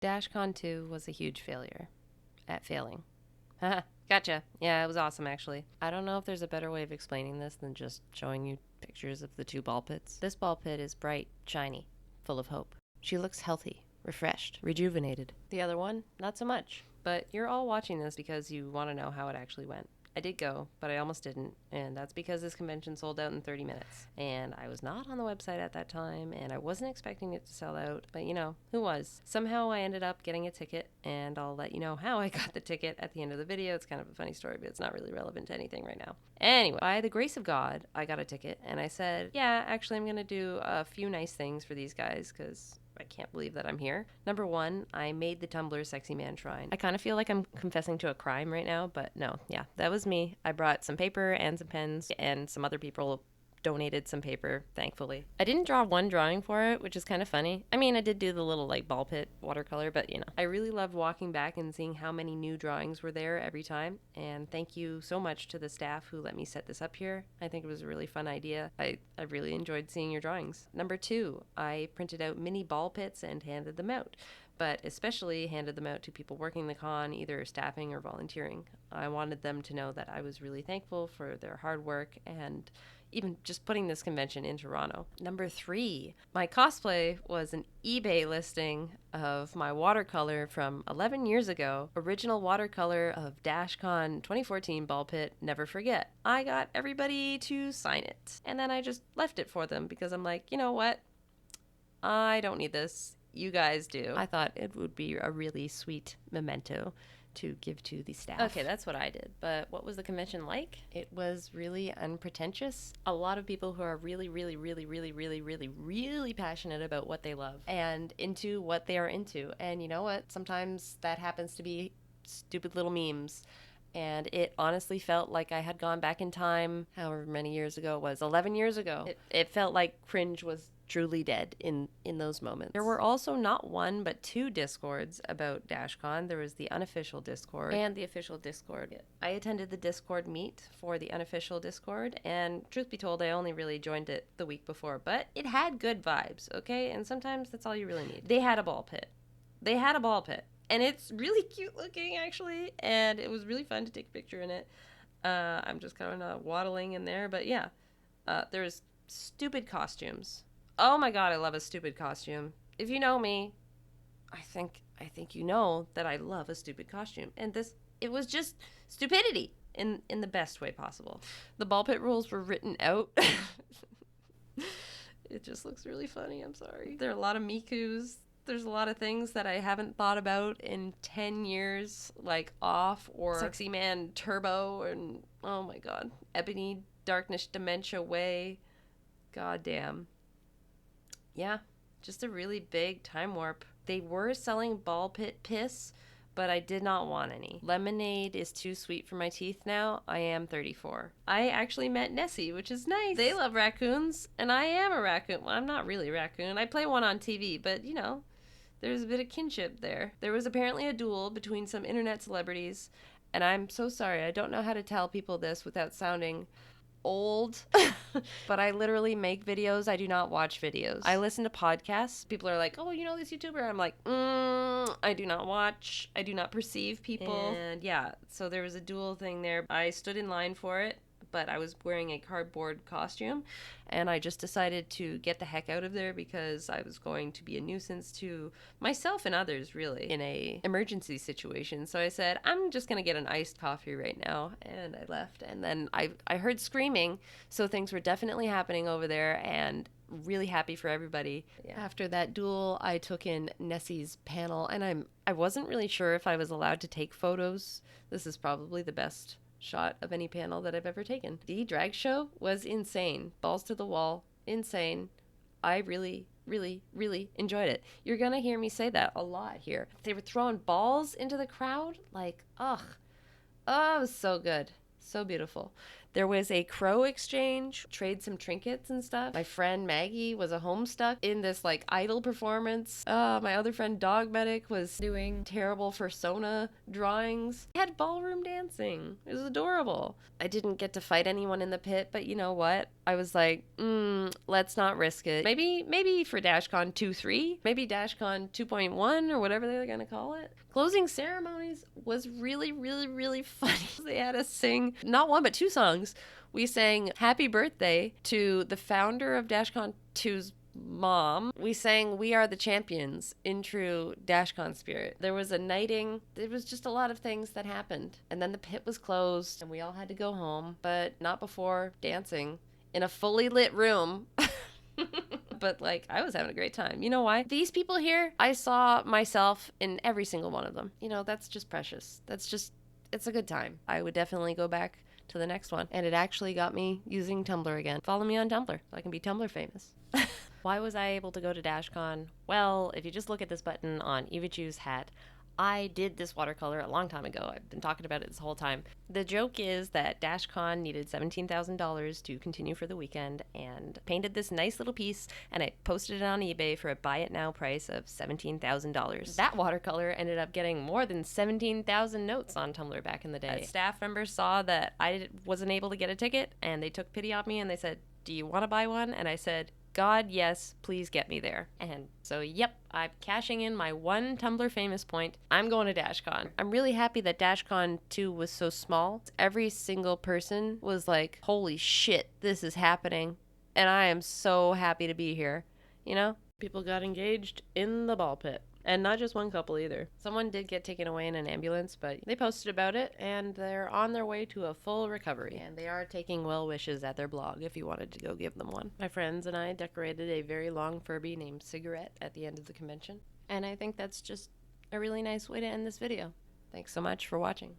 Dashcon 2 was a huge failure at failing. Haha, gotcha. Yeah, it was awesome actually. I don't know if there's a better way of explaining this than just showing you pictures of the two ball pits. This ball pit is bright, shiny, full of hope. She looks healthy, refreshed, rejuvenated. The other one, not so much. But you're all watching this because you want to know how it actually went. I did go, but I almost didn't, and that's because this convention sold out in 30 minutes. And I was not on the website at that time, and I wasn't expecting it to sell out, but you know, who was? Somehow I ended up getting a ticket, and I'll let you know how I got the ticket at the end of the video. It's kind of a funny story, but it's not really relevant to anything right now. Anyway, by the grace of God, I got a ticket, and I said, yeah, actually I'm going to do a few nice things for these guys, because I can't believe that I'm here. Number one, I made the Tumblr Sexy Man Shrine. I kind of feel like I'm confessing to a crime right now, but no, yeah, that was me. I brought some paper and some pens, and some other people donated some paper, thankfully. I didn't draw one drawing for it, which is kind of funny. I mean, I did do the little like ball pit watercolor, but you know. I really loved walking back and seeing how many new drawings were there every time, and thank you so much to the staff who let me set this up here. I think it was a really fun idea. I really enjoyed seeing your drawings. Number two, I printed out mini ball pits and handed them out, but especially handed them out to people working the con, either staffing or volunteering. I wanted them to know that I was really thankful for their hard work and even just putting this convention in Toronto. Number three, my cosplay was an eBay listing of my watercolor from 11 years ago, original watercolor of dashcon 2014 ball pit, Never Forget. I got everybody to sign it, and then I just left it for them because I'm like, you know what? I don't need this. You guys do. I thought it would be a really sweet memento to give to the staff. Okay, that's what I did. But what was the convention like? It was really unpretentious. A lot of people who are really, really, really, really, really, really, really passionate about what they love and into what they are into. And you know what? Sometimes that happens to be stupid little memes. And it honestly felt like I had gone back in time, however many years ago it was, 11 years ago. It felt like cringe was truly dead in those moments. There were also not one but two discords about dashcon. There was the unofficial discord and the official discord. I attended the discord meet for the unofficial discord, and truth be told, I only really joined it the week before, but it had good vibes, okay? And sometimes that's all you really need. They had a ball pit. And it's really cute looking, actually, and it was really fun to take a picture in it. I'm just kind of waddling in there, but yeah. There's stupid costumes. Oh my god, I love a stupid costume. If you know me, I think you know that I love a stupid costume. And it was just stupidity in the best way possible. The ball pit rules were written out. It just looks really funny, I'm sorry. There are a lot of Mikus. There's a lot of things that I haven't thought about in 10 years, like Off or Sexy Man Turbo, and oh my god, Ebony Darkness Dementia Way. God damn. Yeah, just a really big time warp. They were selling ball pit piss, but I did not want any. Lemonade is too sweet for my teeth now. I am 34. I actually met Nessie, which is nice. They love raccoons, and I am a raccoon. Well, I'm not really a raccoon. I play one on TV, but you know, there's a bit of kinship there. There was apparently a duel between some internet celebrities, and I'm so sorry. I don't know how to tell people this without sounding old, but I literally make videos. I do not watch videos. I listen to podcasts. People are like, oh, you know this YouTuber? I'm like, I do not watch. I do not perceive people. And yeah, so there was a duel thing there. I stood in line for it, but I was wearing a cardboard costume, and I just decided to get the heck out of there because I was going to be a nuisance to myself and others, really, in a emergency situation. So I said, I'm just gonna get an iced coffee right now, and I left. And then I heard screaming, so things were definitely happening over there, and really happy for everybody. Yeah. After that duel, I took in Nessie's panel, and I wasn't really sure if I was allowed to take photos. This is probably the best shot of any panel that I've ever taken. The drag show was insane. Balls to the wall. Insane. I really, really, really enjoyed it. You're gonna hear me say that a lot here. They were throwing balls into the crowd. Like, ugh. Oh, it was so good. So beautiful. There was a crow exchange, trade some trinkets and stuff. My friend Maggie was a homestuck in this like idol performance. My other friend Dog Medic was doing terrible fursona drawings. I had ballroom dancing. It was adorable. I didn't get to fight anyone in the pit, but you know what? I was like, let's not risk it. Maybe for dashcon 2.3, maybe dashcon 2.1 or whatever they're gonna call it. Closing ceremonies was really, really, really funny. They had us sing not one but two songs. We sang Happy Birthday to the founder of dashcon 2's mom. We sang We Are the Champions in true dashcon spirit. There was a knighting. There was just a lot of things that happened. And then the pit was closed and we all had to go home, but not before dancing in a fully lit room. But like, I was having a great time. You know why? These people here, I saw myself in every single one of them. You know, that's just precious. It's a good time. I would definitely go back to the next one. And it actually got me using Tumblr again. Follow me on Tumblr so I can be Tumblr famous. Why was I able to go to dashcon? Well, if you just look at this button on Eva Chu's hat, I did this watercolor a long time ago. I've been talking about it this whole time. The joke is that dashcon needed $17,000 to continue for the weekend and painted this nice little piece, and I posted it on eBay for a buy it now price of $17,000. That watercolor ended up getting more than 17,000 notes on Tumblr back in the day. Staff members saw that I wasn't able to get a ticket, and they took pity on me and they said, "Do you want to buy one?" And I said, "God, yes, please get me there." And so, yep, I'm cashing in my one Tumblr famous point. I'm going to dashcon. I'm really happy that dashcon 2 was so small. Every single person was like, holy shit, this is happening. And I am so happy to be here. You know? People got engaged in the ball pit. And not just one couple either. Someone did get taken away in an ambulance, but they posted about it, and they're on their way to a full recovery. And they are taking well wishes at their blog if you wanted to go give them one. My friends and I decorated a very long Furby named Cigarette at the end of the convention. And I think that's just a really nice way to end this video. Thanks so much for watching.